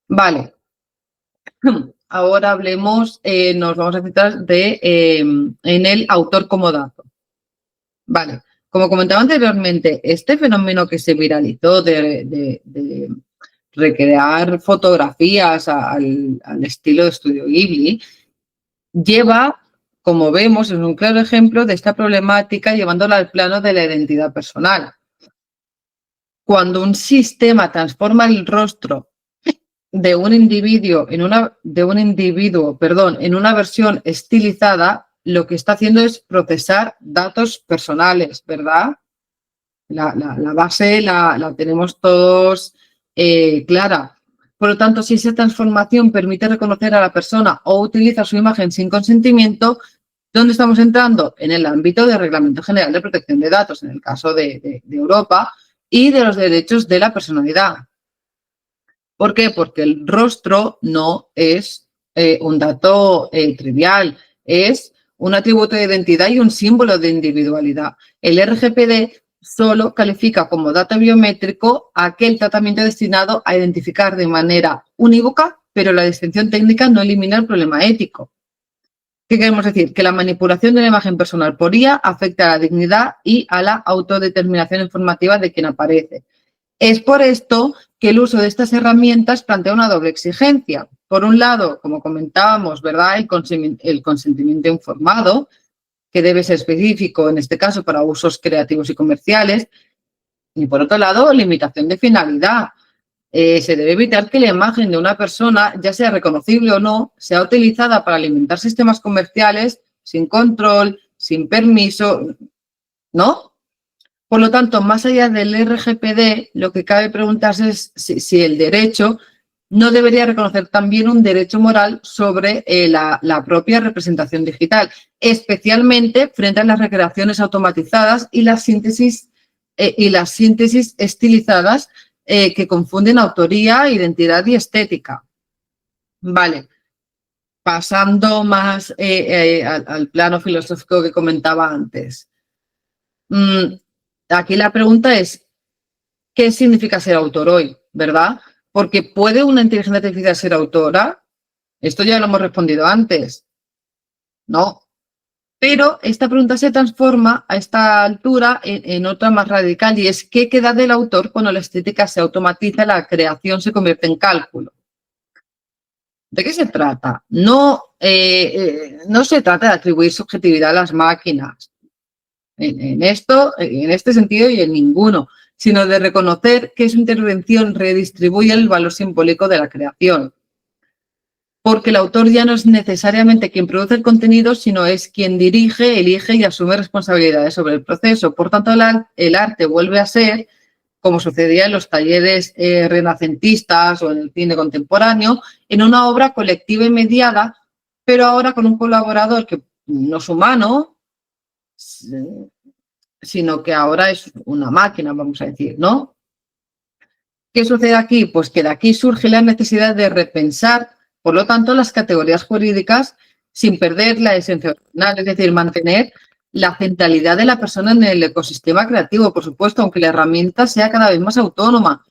Vale, ahora hablemos, nos vamos a centrar en el autor como dato. Vale, como comentaba anteriormente, este fenómeno que se viralizó de recrear fotografías al estilo de Estudio Ghibli, lleva, como vemos, es un claro ejemplo de esta problemática llevándola al plano de la identidad personal. Cuando un sistema transforma el rostro de un individuo en una versión estilizada, lo que está haciendo es procesar datos personales, ¿verdad? La base la tenemos todos clara. Por lo tanto, si esa transformación permite reconocer a la persona o utiliza su imagen sin consentimiento, ¿dónde estamos entrando? En el ámbito del Reglamento General de Protección de Datos, en el caso de Europa, y de los derechos de la personalidad. ¿Por qué? Porque el rostro no es un dato trivial, es un atributo de identidad y un símbolo de individualidad. El RGPD solo califica como dato biométrico aquel tratamiento destinado a identificar de manera unívoca, pero la distinción técnica no elimina el problema ético. ¿Qué queremos decir? Que la manipulación de la imagen personal por IA afecta a la dignidad y a la autodeterminación informativa de quien aparece. Es por esto que el uso de estas herramientas plantea una doble exigencia. Por un lado, como comentábamos, ¿verdad? El consentimiento informado, que debe ser específico, en este caso, para usos creativos y comerciales. Y por otro lado, limitación de finalidad. Se debe evitar que la imagen de una persona, ya sea reconocible o no, sea utilizada para alimentar sistemas comerciales sin control, sin permiso, ¿no? Por lo tanto, más allá del RGPD, lo que cabe preguntarse es si el derecho no debería reconocer también un derecho moral sobre la propia representación digital, especialmente frente a las recreaciones automatizadas y las síntesis estilizadas que confunden autoría, identidad y estética. Vale, pasando más al plano filosófico que comentaba antes. Aquí la pregunta es, ¿qué significa ser autor hoy? ¿Verdad? Porque ¿puede una inteligencia artificial ser autora? Esto ya lo hemos respondido antes. No. Pero esta pregunta se transforma a esta altura en otra más radical y es ¿qué queda del autor cuando la estética se automatiza y la creación se convierte en cálculo? ¿De qué se trata? No se trata de atribuir subjetividad a las máquinas, en este sentido y en ninguno, sino de reconocer que su intervención redistribuye el valor simbólico de la creación. Porque el autor ya no es necesariamente quien produce el contenido, sino es quien dirige, elige y asume responsabilidades sobre el proceso. Por tanto, el arte vuelve a ser, como sucedía en los talleres renacentistas o en el cine contemporáneo, en una obra colectiva y mediada, pero ahora con un colaborador que no es humano, sino que ahora es una máquina, vamos a decir, ¿no? ¿Qué sucede aquí? Pues que de aquí surge la necesidad de repensar, por lo tanto, las categorías jurídicas sin perder la esencia original, es decir, mantener la centralidad de la persona en el ecosistema creativo, por supuesto, aunque la herramienta sea cada vez más autónoma.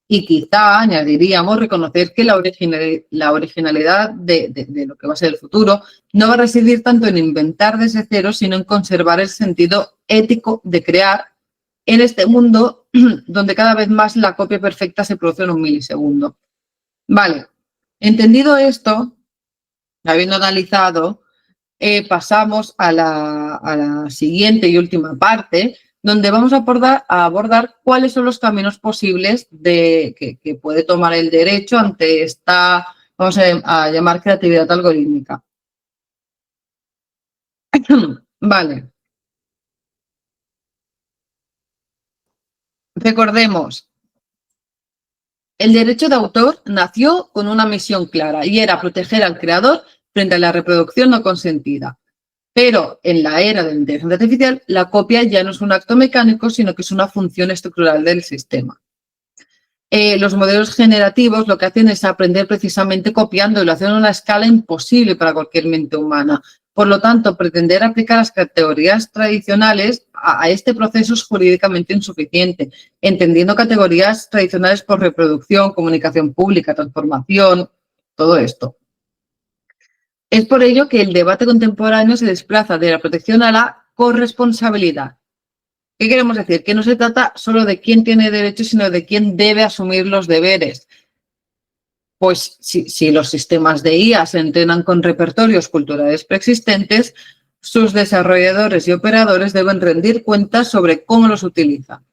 Y quizá añadiríamos reconocer que la originalidad de lo que va a ser el futuro no va a residir tanto en inventar desde cero, sino en conservar el sentido ético de crear en este mundo donde cada vez más la copia perfecta se produce en un milisegundo. Vale, entendido esto, habiendo analizado, pasamos a la siguiente y última parte, donde vamos a abordar cuáles son los caminos posibles que puede tomar el derecho ante esta, vamos a llamar creatividad algorítmica. Vale. Recordemos, el derecho de autor nació con una misión clara y era proteger al creador frente a la reproducción no consentida. Pero en la era de la inteligencia artificial, la copia ya no es un acto mecánico, sino que es una función estructural del sistema. Los modelos generativos lo que hacen es aprender precisamente copiando y lo hacen a una escala imposible para cualquier mente humana. Por lo tanto, pretender aplicar las categorías tradicionales a este proceso es jurídicamente insuficiente, entendiendo categorías tradicionales por reproducción, comunicación pública, transformación, todo esto. Es por ello que el debate contemporáneo se desplaza de la protección a la corresponsabilidad. ¿Qué queremos decir? Que no se trata solo de quién tiene derechos, sino de quién debe asumir los deberes. Pues si los sistemas de IA se entrenan con repertorios culturales preexistentes, sus desarrolladores y operadores deben rendir cuentas sobre cómo los utilizan.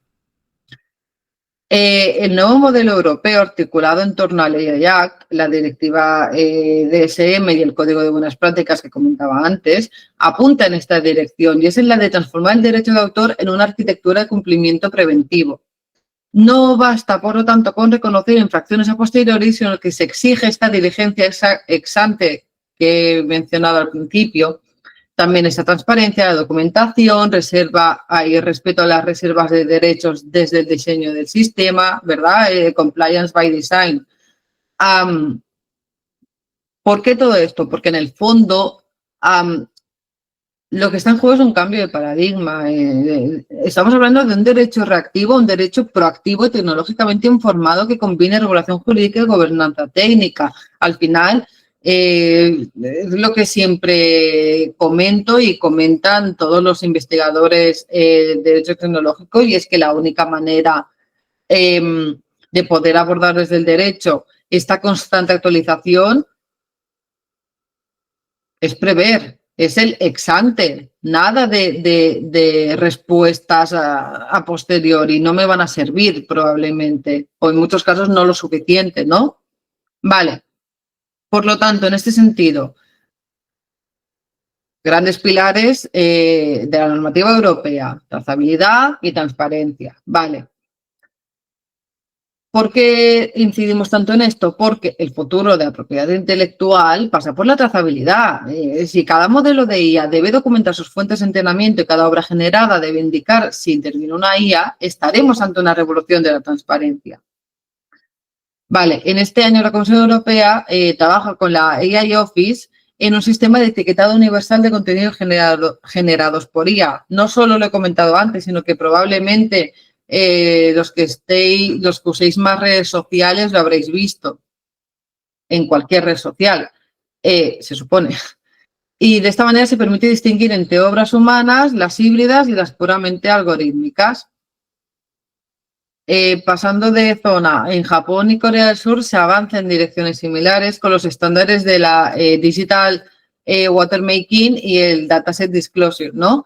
El nuevo modelo europeo articulado en torno a la Ley Act, la directiva DSM y el Código de Buenas Prácticas que comentaba antes, apunta en esta dirección y es en la de transformar el derecho de autor en una arquitectura de cumplimiento preventivo. No basta, por lo tanto, con reconocer infracciones a posteriori, sino que se exige esta diligencia ex ante que he mencionado al principio. También esa transparencia, la documentación, hay respeto a las reservas de derechos desde el diseño del sistema, ¿verdad? Compliance by design. ¿Por qué todo esto? Porque en el fondo lo que está en juego es un cambio de paradigma. Estamos hablando de un derecho reactivo, un derecho proactivo y tecnológicamente informado que combine regulación jurídica y gobernanza técnica. Al final, es lo que siempre comento y comentan todos los investigadores de derecho tecnológico, y es que la única manera de poder abordar desde el derecho esta constante actualización es prever, es el ex ante, nada de respuestas a posteriori, no me van a servir probablemente, o en muchos casos no lo suficiente, ¿no? Vale. Por lo tanto, en este sentido, grandes pilares de la normativa europea, trazabilidad y transparencia. Vale. ¿Por qué incidimos tanto en esto? Porque el futuro de la propiedad intelectual pasa por la trazabilidad. Si cada modelo de IA debe documentar sus fuentes de entrenamiento y cada obra generada debe indicar si interviene una IA, estaremos ante una revolución de la transparencia. Vale, en este año la Comisión Europea trabaja con la AI Office en un sistema de etiquetado universal de contenidos generados por IA. No solo lo he comentado antes, sino que probablemente los que uséis más redes sociales lo habréis visto en cualquier red social, se supone. Y de esta manera se permite distinguir entre obras humanas, las híbridas y las puramente algorítmicas. Pasando de zona, en Japón y Corea del Sur se avanza en direcciones similares con los estándares de la Digital Watermarking y el Dataset Disclosure, ¿no?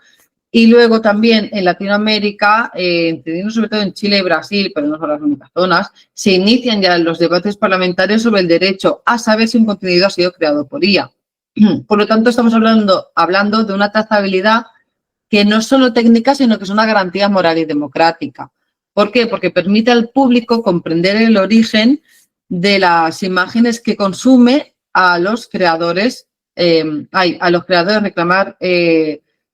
Y luego también en Latinoamérica, entendiendo sobre todo en Chile y Brasil, pero no son las únicas zonas, se inician ya los debates parlamentarios sobre el derecho a saber si un contenido ha sido creado por IA. Por lo tanto, estamos hablando de una trazabilidad que no es solo técnica, sino que es una garantía moral y democrática. ¿Por qué? Porque permite al público comprender el origen de las imágenes que consume a los creadores, reclamar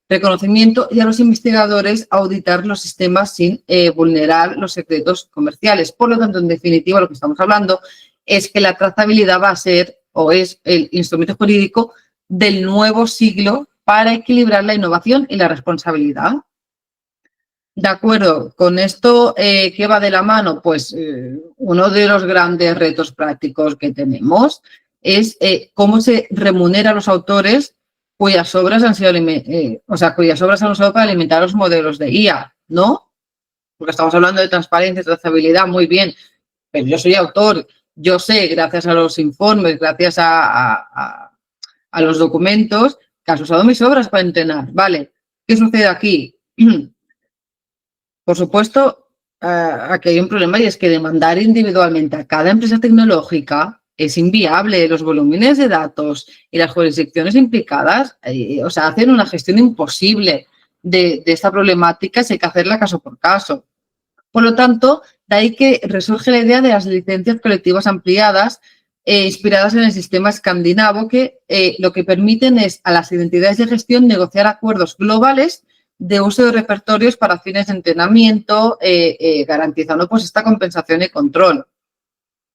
reconocimiento y a los investigadores auditar los sistemas sin vulnerar los secretos comerciales. Por lo tanto, en definitiva, lo que estamos hablando es que la trazabilidad va a ser o es el instrumento jurídico del nuevo siglo para equilibrar la innovación y la responsabilidad. De acuerdo, con esto, ¿qué va de la mano? Pues uno de los grandes retos prácticos que tenemos es cómo se remunera a los autores cuyas obras han sido, cuyas obras han usado para alimentar los modelos de IA, ¿no? Porque estamos hablando de transparencia y trazabilidad, muy bien, pero yo soy autor, yo sé, gracias a los informes, gracias a los documentos, que has usado mis obras para entrenar, ¿vale? ¿Qué sucede aquí? Por supuesto, aquí hay un problema y es que demandar individualmente a cada empresa tecnológica es inviable. Los volúmenes de datos y las jurisdicciones implicadas, hacen una gestión imposible de esta problemática si hay que hacerla caso por caso. Por lo tanto, de ahí que resurge la idea de las licencias colectivas ampliadas inspiradas en el sistema escandinavo que lo que permiten es a las identidades de gestión negociar acuerdos globales de uso de repertorios para fines de entrenamiento, garantizando pues esta compensación y control.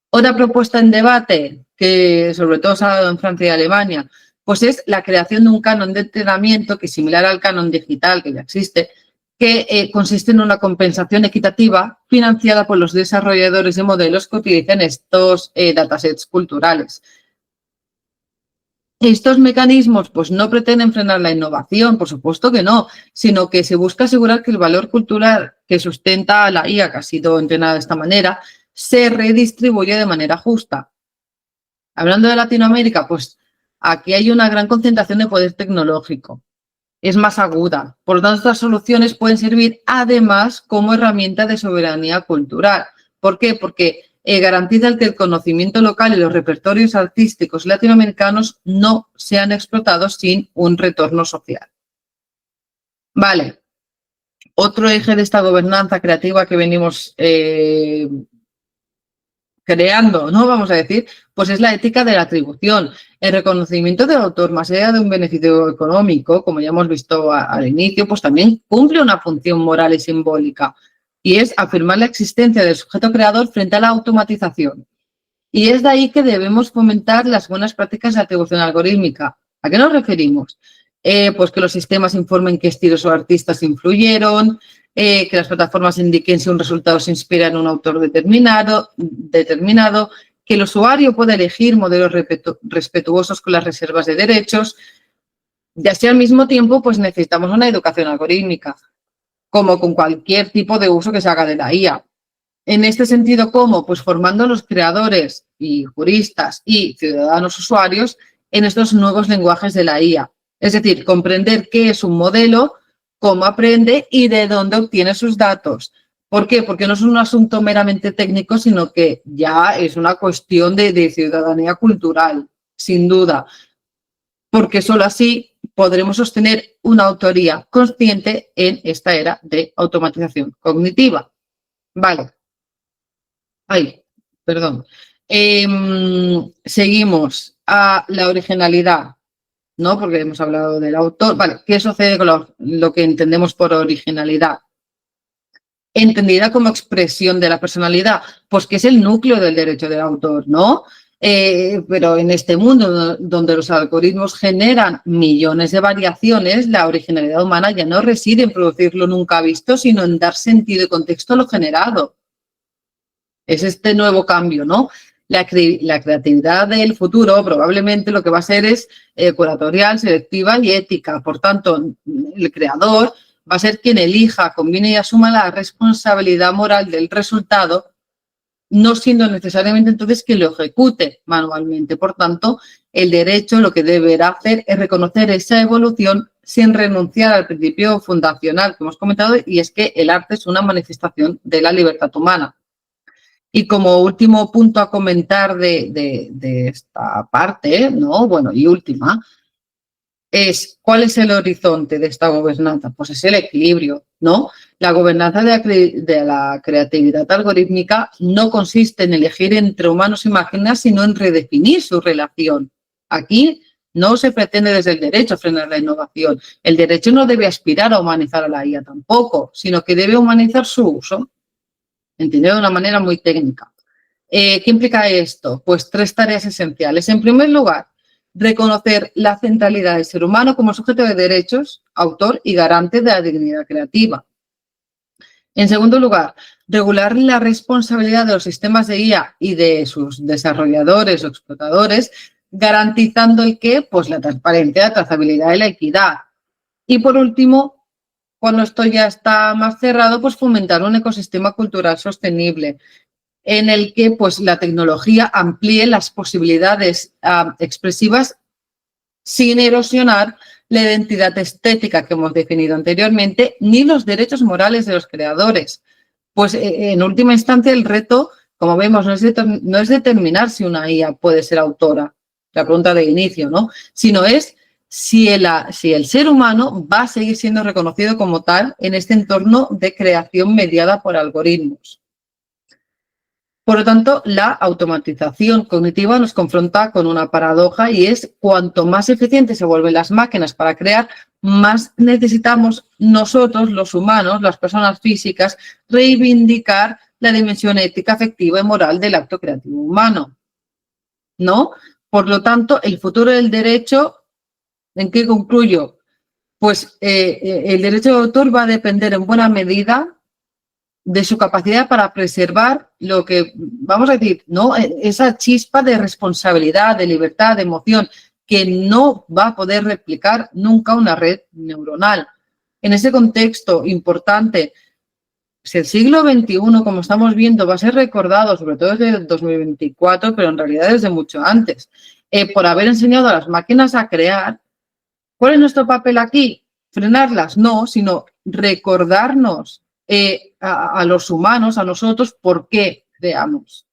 Otra propuesta en debate, que sobre todo se ha dado en Francia y Alemania, pues es la creación de un canon de entrenamiento que es similar al canon digital que ya existe, que consiste en una compensación equitativa financiada por los desarrolladores de modelos que utilicen estos datasets culturales. Estos mecanismos pues no pretenden frenar la innovación, por supuesto que no, sino que se busca asegurar que el valor cultural que sustenta a la IA, que ha sido entrenada de esta manera, se redistribuye de manera justa. Hablando de Latinoamérica, pues aquí hay una gran concentración de poder tecnológico. Es más aguda. Por lo tanto, estas soluciones pueden servir además como herramienta de soberanía cultural. ¿Por qué? Porque garantiza que el conocimiento local y los repertorios artísticos latinoamericanos no sean explotados sin un retorno social. Vale. Otro eje de esta gobernanza creativa que venimos creando, ¿no? Vamos a decir, pues es la ética de la atribución. El reconocimiento del autor, más allá de un beneficio económico, como ya hemos visto al inicio, pues también cumple una función moral y simbólica, y es afirmar la existencia del sujeto creador frente a la automatización. Y es de ahí que debemos fomentar las buenas prácticas de atribución algorítmica. ¿A qué nos referimos? Pues que los sistemas informen qué estilos o artistas influyeron, que las plataformas indiquen si un resultado se inspira en un autor determinado, que el usuario pueda elegir modelos respetuosos con las reservas de derechos, y así al mismo tiempo pues necesitamos una educación algorítmica, como con cualquier tipo de uso que se haga de la IA. En este sentido, ¿cómo? Pues formando a los creadores y juristas y ciudadanos usuarios en estos nuevos lenguajes de la IA. Es decir, comprender qué es un modelo, cómo aprende y de dónde obtiene sus datos. ¿Por qué? Porque no es un asunto meramente técnico, sino que ya es una cuestión de ciudadanía cultural, sin duda. Porque solo así podremos sostener una autoría consciente en esta era de automatización cognitiva. Vale. Ay, perdón. Seguimos a la originalidad, ¿no? Porque hemos hablado del autor. Vale, ¿qué sucede con lo que entendemos por originalidad? Entendida como expresión de la personalidad, pues que es el núcleo del derecho del autor, ¿no? Pero en este mundo donde los algoritmos generan millones de variaciones, la originalidad humana ya no reside en producir lo nunca visto, sino en dar sentido y contexto a lo generado. Es este nuevo cambio, ¿no? La creatividad del futuro probablemente lo que va a ser es curatorial, selectiva y ética. Por tanto, el creador va a ser quien elija, combine y asuma la responsabilidad moral del resultado, no siendo necesariamente entonces que lo ejecute manualmente. Por tanto, el derecho lo que deberá hacer es reconocer esa evolución sin renunciar al principio fundacional que hemos comentado, y es que el arte es una manifestación de la libertad humana. Y como último punto a comentar de esta parte, ¿no? Bueno, y última, es ¿cuál es el horizonte de esta gobernanza? Pues es el equilibrio, ¿no? La gobernanza de la creatividad algorítmica no consiste en elegir entre humanos y máquinas, sino en redefinir su relación. Aquí no se pretende desde el derecho frenar la innovación. El derecho no debe aspirar a humanizar a la IA tampoco, sino que debe humanizar su uso, entendido de una manera muy técnica. ¿Qué implica esto? Pues 3 tareas esenciales. En primer lugar, reconocer la centralidad del ser humano como sujeto de derechos, autor y garante de la dignidad creativa. En segundo lugar, regular la responsabilidad de los sistemas de IA y de sus desarrolladores o explotadores, garantizando el qué, pues la transparencia, la trazabilidad y la equidad. Y por último, cuando esto ya está más cerrado, pues fomentar un ecosistema cultural sostenible, en el que pues, la tecnología amplíe las posibilidades expresivas sin erosionar la identidad estética que hemos definido anteriormente, ni los derechos morales de los creadores. Pues en última instancia el reto, como vemos, no es determinar si una IA puede ser autora, la pregunta de inicio, ¿no? Sino es si el ser humano va a seguir siendo reconocido como tal en este entorno de creación mediada por algoritmos. Por lo tanto, la automatización cognitiva nos confronta con una paradoja, y es cuanto más eficientes se vuelven las máquinas para crear, más necesitamos nosotros, los humanos, las personas físicas, reivindicar la dimensión ética, afectiva y moral del acto creativo humano, ¿no? Por lo tanto, el futuro del derecho, ¿en qué concluyo? Pues el derecho de autor va a depender en buena medida de su capacidad para preservar lo que, vamos a decir, ¿no? Esa chispa de responsabilidad, de libertad, de emoción, que no va a poder replicar nunca una red neuronal. En ese contexto importante, si el siglo XXI, como estamos viendo, va a ser recordado, sobre todo desde el 2024, pero en realidad desde mucho antes, por haber enseñado a las máquinas a crear, ¿cuál es nuestro papel aquí? ¿Frenarlas? No, sino recordarnos a los humanos, a nosotros, por qué creamos.